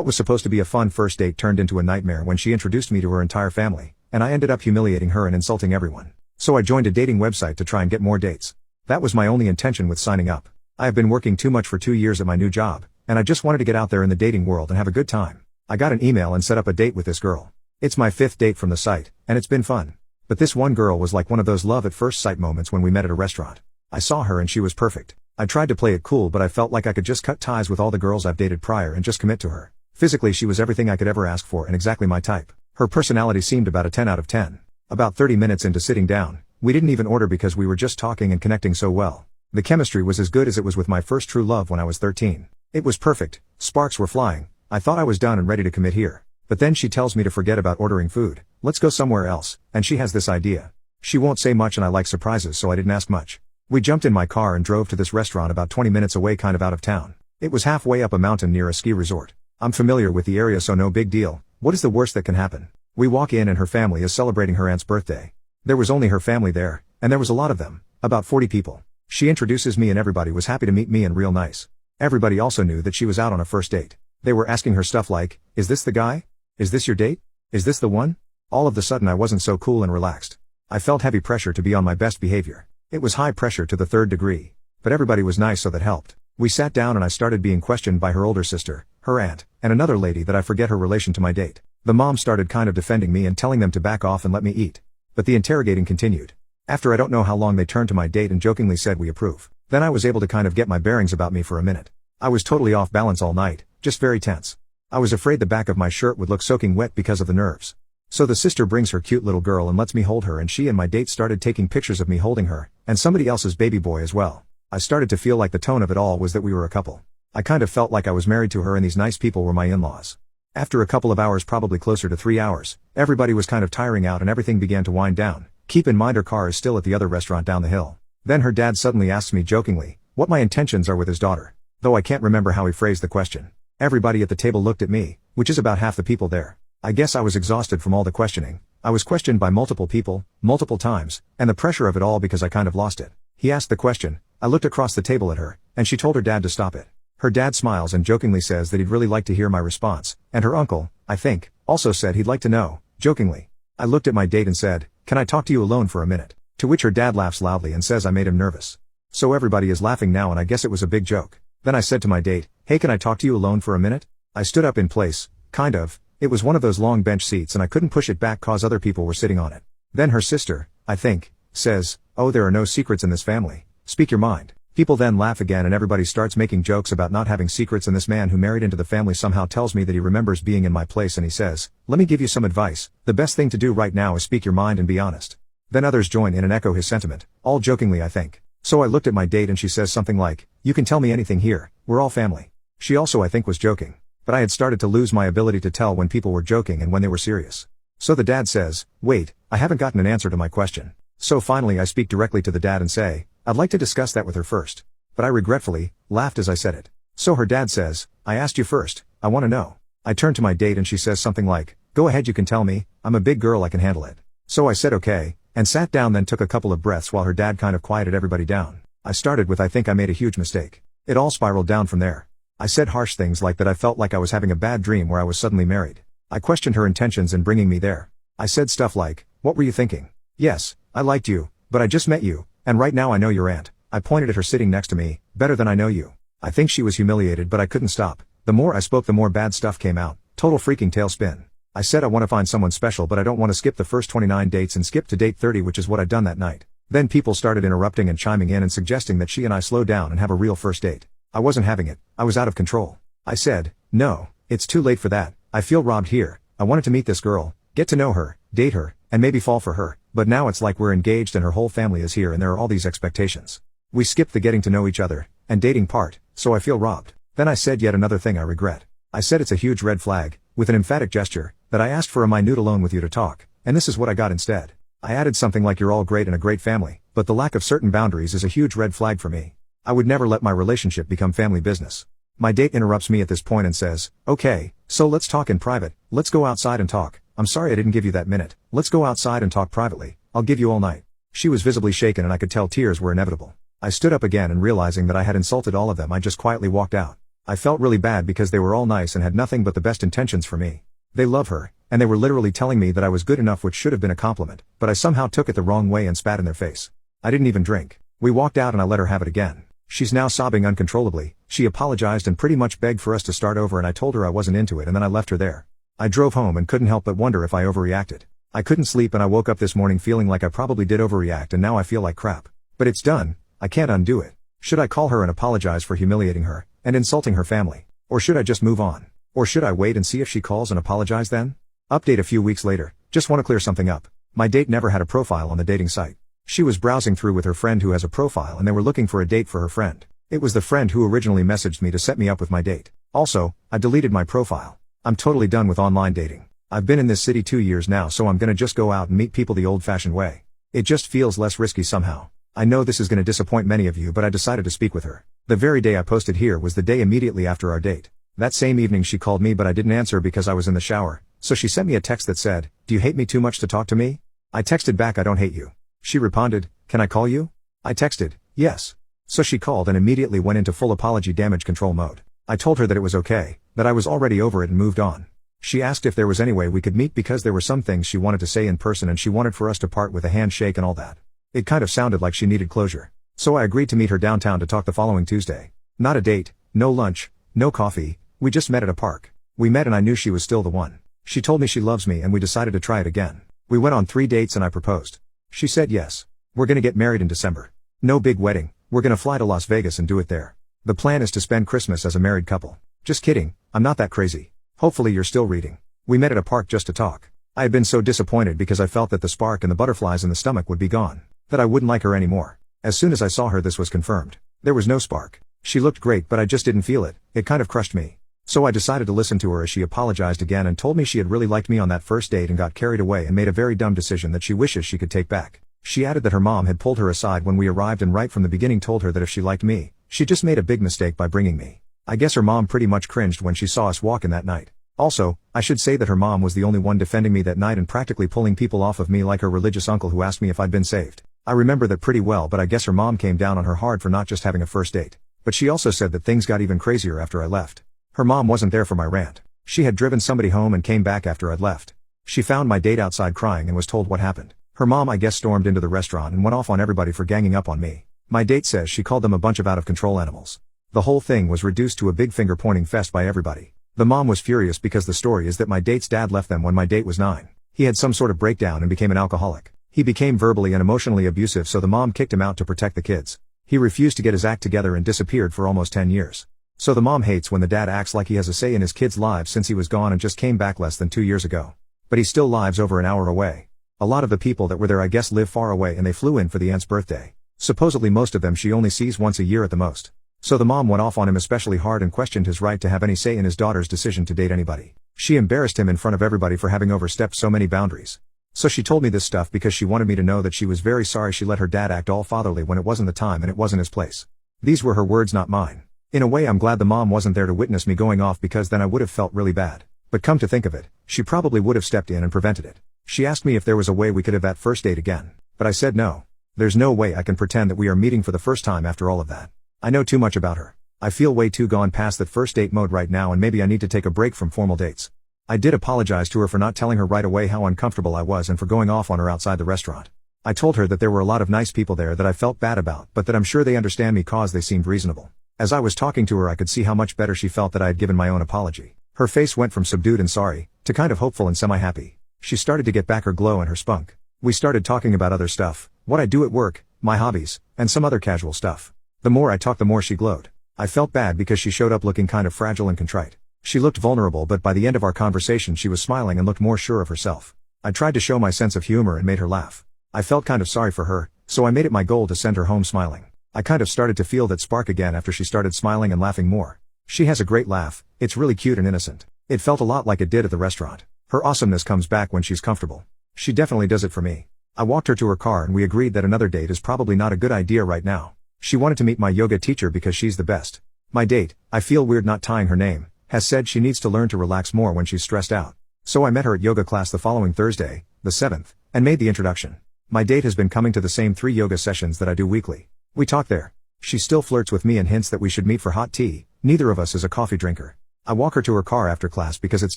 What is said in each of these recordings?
What was supposed to be a fun first date turned into a nightmare when she introduced me to her entire family, and I ended up humiliating her and insulting everyone. So I joined a dating website to try and get more dates. That was my only intention with signing up. I have been working too much for 2 years at my new job, and I just wanted to get out there in the dating world and have a good time. I got an email and set up a date with this girl. It's my 5th date from the site, and it's been fun. But this one girl was like one of those love at first sight moments when we met at a restaurant. I saw her and she was perfect. I tried to play it cool, but I felt like I could just cut ties with all the girls I've dated prior and just commit to her. Physically, she was everything I could ever ask for and exactly my type. Her personality seemed about a 10 out of 10. About 30 minutes into sitting down, we didn't even order because we were just talking and connecting so well. The chemistry was as good as it was with my first true love when I was 13. It was perfect, sparks were flying. I thought I was done and ready to commit here. But then she tells me to forget about ordering food. Let's go somewhere else, and she has this idea. She won't say much and I like surprises, so I didn't ask much. We jumped in my car and drove to this restaurant about 20 minutes away, kind of out of town. It was halfway up a mountain near a ski resort. I'm familiar with the area, so no big deal. What is the worst that can happen? We walk in and her family is celebrating her aunt's birthday. There was only her family there, and there was a lot of them, about 40 people. She introduces me and everybody was happy to meet me and real nice. Everybody also knew that she was out on a first date. They were asking her stuff like, "Is this the guy? Is this your date? Is this the one?" All of the sudden I wasn't so cool and relaxed. I felt heavy pressure to be on my best behavior. It was high pressure to the 3rd degree. But everybody was nice, so that helped. We sat down and I started being questioned by her older sister, her aunt, and another lady that I forget her relation to my date. The mom started kind of defending me and telling them to back off and let me eat. But the interrogating continued. After I don't know how long, they turned to my date and jokingly said, "We approve." Then I was able to kind of get my bearings about me for a minute. I was totally off balance all night, just very tense. I was afraid the back of my shirt would look soaking wet because of the nerves. So the sister brings her cute little girl and lets me hold her, and she and my date started taking pictures of me holding her, and somebody else's baby boy as well. I started to feel like the tone of it all was that we were a couple. I kind of felt like I was married to her and these nice people were my in-laws. After a couple of hours, probably closer to 3 hours, everybody was kind of tiring out and everything began to wind down. Keep in mind her car is still at the other restaurant down the hill. Then her dad suddenly asks me jokingly what my intentions are with his daughter. Though I can't remember how he phrased the question. Everybody at the table looked at me, which is about half the people there. I guess I was exhausted from all the questioning. I was questioned by multiple people, multiple times, and the pressure of it all because I kind of lost it. He asked the question, I looked across the table at her, and she told her dad to stop it. Her dad smiles and jokingly says that he'd really like to hear my response, and her uncle, I think, also said he'd like to know, jokingly. I looked at my date and said, "Can I talk to you alone for a minute?" To which her dad laughs loudly and says I made him nervous. So everybody is laughing now and I guess it was a big joke. Then I said to my date, "Hey, can I talk to you alone for a minute?" I stood up in place, kind of. It was one of those long bench seats and I couldn't push it back cause other people were sitting on it. Then her sister, I think, says, "Oh, there are no secrets in this family. Speak your mind." People then laugh again and everybody starts making jokes about not having secrets, and this man who married into the family somehow tells me that he remembers being in my place and he says, "Let me give you some advice. The best thing to do right now is speak your mind and be honest." Then others join in and echo his sentiment, all jokingly I think. So I looked at my date and she says something like, "You can tell me anything here, we're all family." She also I think was joking. But I had started to lose my ability to tell when people were joking and when they were serious. So the dad says, "Wait, I haven't gotten an answer to my question." So finally I speak directly to the dad and say, "I'd like to discuss that with her first." But I regretfully laughed as I said it. So her dad says, "I asked you first, I want to know." I turn to my date and she says something like, "Go ahead, you can tell me, I'm a big girl, I can handle it." So I said okay, and sat down, then took a couple of breaths while her dad kind of quieted everybody down. I started with, "I think I made a huge mistake." It all spiraled down from there. I said harsh things like that I felt like I was having a bad dream where I was suddenly married. I questioned her intentions in bringing me there. I said stuff like, "What were you thinking? Yes, I liked you, but I just met you, and right now I know your aunt." I pointed at her sitting next to me, "Better than I know you." I think she was humiliated, but I couldn't stop. The more I spoke, the more bad stuff came out. Total freaking tailspin. I said I want to find someone special, but I don't want to skip the first 29 dates and skip to date 30, which is what I'd done that night. Then people started interrupting and chiming in and suggesting that she and I slow down and have a real first date. I wasn't having it. I was out of control. I said, "No, it's too late for that. I feel robbed here. I wanted to meet this girl, get to know her, date her, and maybe fall for her, but now it's like we're engaged and her whole family is here and there are all these expectations. We skipped the getting to know each other and dating part, so I feel robbed." Then I said yet another thing I regret. I said it's a huge red flag, with an emphatic gesture, that I asked for a minute alone with you to talk, and this is what I got instead. I added something like, "You're all great and a great family, but the lack of certain boundaries is a huge red flag for me. I would never let my relationship become family business." My date interrupts me at this point and says, "Okay, so let's talk in private. Let's go outside and talk. I'm sorry I didn't give you that minute. Let's go outside and talk privately. I'll give you all night." She was visibly shaken and I could tell tears were inevitable. I stood up again and realizing that I had insulted all of them, I just quietly walked out. I felt really bad because they were all nice and had nothing but the best intentions for me. They love her, and they were literally telling me that I was good enough, which should have been a compliment, but I somehow took it the wrong way and spat in their face. I didn't even drink. We walked out and I let her have it again. She's now sobbing uncontrollably. She apologized and pretty much begged for us to start over, and I told her I wasn't into it, and then I left her there. I drove home and couldn't help but wonder if I overreacted. I couldn't sleep and I woke up this morning feeling like I probably did overreact, and now I feel like crap. But it's done. I can't undo it. Should I call her and apologize for humiliating her and insulting her family? Or should I just move on? Or should I wait and see if she calls and apologize then? Update a few weeks later. Just want to clear something up. My date never had a profile on the dating site. She was browsing through with her friend who has a profile, and they were looking for a date for her friend. It was the friend who originally messaged me to set me up with my date. Also, I deleted my profile. I'm totally done with online dating. I've been in this city 2 years now, so I'm gonna just go out and meet people the old-fashioned way. It just feels less risky somehow. I know this is gonna disappoint many of you, but I decided to speak with her. The very day I posted here was the day immediately after our date. That same evening she called me, but I didn't answer because I was in the shower, so she sent me a text that said, "Do you hate me too much to talk to me?" I texted back, "I don't hate you." She responded, "Can I call you?" I texted, "Yes." So she called and immediately went into full apology damage control mode. I told her that it was okay, that I was already over it and moved on. She asked if there was any way we could meet because there were some things she wanted to say in person and she wanted for us to part with a handshake and all that. It kind of sounded like she needed closure. So I agreed to meet her downtown to talk the following Tuesday. Not a date, no lunch, no coffee, we just met at a park. We met and I knew she was still the one. She told me she loves me and we decided to try it again. We went on 3 dates and I proposed. She said yes. We're gonna get married in December. No big wedding, we're gonna fly to Las Vegas and do it there. The plan is to spend Christmas as a married couple. Just kidding, I'm not that crazy. Hopefully you're still reading. We met at a park just to talk. I had been so disappointed because I felt that the spark and the butterflies in the stomach would be gone. That I wouldn't like her anymore. As soon as I saw her, this was confirmed. There was no spark. She looked great, but I just didn't feel it. It kind of crushed me. So I decided to listen to her as she apologized again and told me she had really liked me on that first date and got carried away and made a very dumb decision that she wishes she could take back. She added that her mom had pulled her aside when we arrived and right from the beginning told her that if she liked me, she just made a big mistake by bringing me. I guess her mom pretty much cringed when she saw us walk in that night. Also, I should say that her mom was the only one defending me that night and practically pulling people off of me like her religious uncle who asked me if I'd been saved. I remember that pretty well, but I guess her mom came down on her hard for not just having a first date. But she also said that things got even crazier after I left. Her mom wasn't there for my rant. She had driven somebody home and came back after I'd left. She found my date outside crying and was told what happened. Her mom, I guess, stormed into the restaurant and went off on everybody for ganging up on me. My date says she called them a bunch of out-of-control animals. The whole thing was reduced to a big finger-pointing fest by everybody. The mom was furious because the story is that my date's dad left them when my date was 9. He had some sort of breakdown and became an alcoholic. He became verbally and emotionally abusive, so the mom kicked him out to protect the kids. He refused to get his act together and disappeared for almost 10 years. So the mom hates when the dad acts like he has a say in his kids' lives since he was gone and just came back less than 2 years ago. But he still lives over an hour away. A lot of the people that were there I guess live far away and they flew in for the aunt's birthday. Supposedly most of them she only sees once a year at the most. So the mom went off on him especially hard and questioned his right to have any say in his daughter's decision to date anybody. She embarrassed him in front of everybody for having overstepped so many boundaries. So she told me this stuff because she wanted me to know that she was very sorry she let her dad act all fatherly when it wasn't the time and it wasn't his place. These were her words, not mine. In a way I'm glad the mom wasn't there to witness me going off because then I would have felt really bad. But come to think of it, she probably would have stepped in and prevented it. She asked me if there was a way we could have that first date again. But I said no. There's no way I can pretend that we are meeting for the first time after all of that. I know too much about her. I feel way too gone past that first date mode right now and maybe I need to take a break from formal dates. I did apologize to her for not telling her right away how uncomfortable I was and for going off on her outside the restaurant. I told her that there were a lot of nice people there that I felt bad about, but that I'm sure they understand me cause they seemed reasonable. As I was talking to her I could see how much better she felt that I had given my own apology. Her face went from subdued and sorry, to kind of hopeful and semi-happy. She started to get back her glow and her spunk. We started talking about other stuff, what I do at work, my hobbies, and some other casual stuff. The more I talked the more she glowed. I felt bad because she showed up looking kind of fragile and contrite. She looked vulnerable, but by the end of our conversation she was smiling and looked more sure of herself. I tried to show my sense of humor and made her laugh. I felt kind of sorry for her, so I made it my goal to send her home smiling. I kind of started to feel that spark again after she started smiling and laughing more. She has a great laugh, it's really cute and innocent. It felt a lot like it did at the restaurant. Her awesomeness comes back when she's comfortable. She definitely does it for me. I walked her to her car and we agreed that another date is probably not a good idea right now. She wanted to meet my yoga teacher because she's the best. My date, I feel weird not tying her name, has said she needs to learn to relax more when she's stressed out. So I met her at yoga class the following Thursday, the 7th, and made the introduction. My date has been coming to the same 3 yoga sessions that I do weekly. We talk there. She still flirts with me and hints that we should meet for hot tea, Neither of us is a coffee drinker. I walk her to her car after class because it's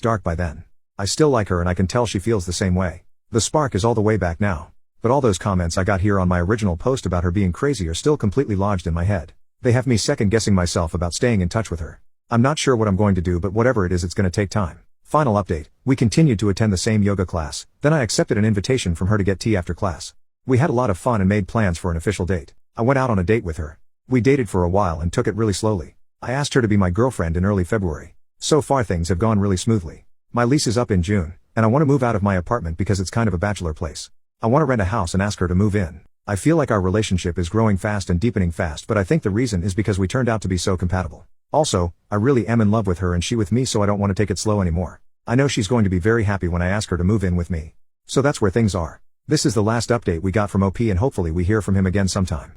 dark by then. I still like her and I can tell she feels the same way. The spark is all the way back now. But all those comments I got here on my original post about her being crazy are still completely lodged in my head. They have me second guessing myself about staying in touch with her. I'm not sure what I'm going to do, but whatever it is, it's gonna take time. Final update, we continued to attend the same yoga class, then I accepted an invitation from her to get tea after class. We had a lot of fun and made plans for an official date. I went out on a date with her. We dated for a while and took it really slowly. I asked her to be my girlfriend in early February. So far things have gone really smoothly. My lease is up in June, and I want to move out of my apartment because it's kind of a bachelor place. I want to rent a house and ask her to move in. I feel like our relationship is growing fast and deepening fast, but I think the reason is because we turned out to be so compatible. Also, I really am in love with her and she with me, so I don't want to take it slow anymore. I know she's going to be very happy when I ask her to move in with me. So that's where things are. This is the last update we got from OP and hopefully we hear from him again sometime.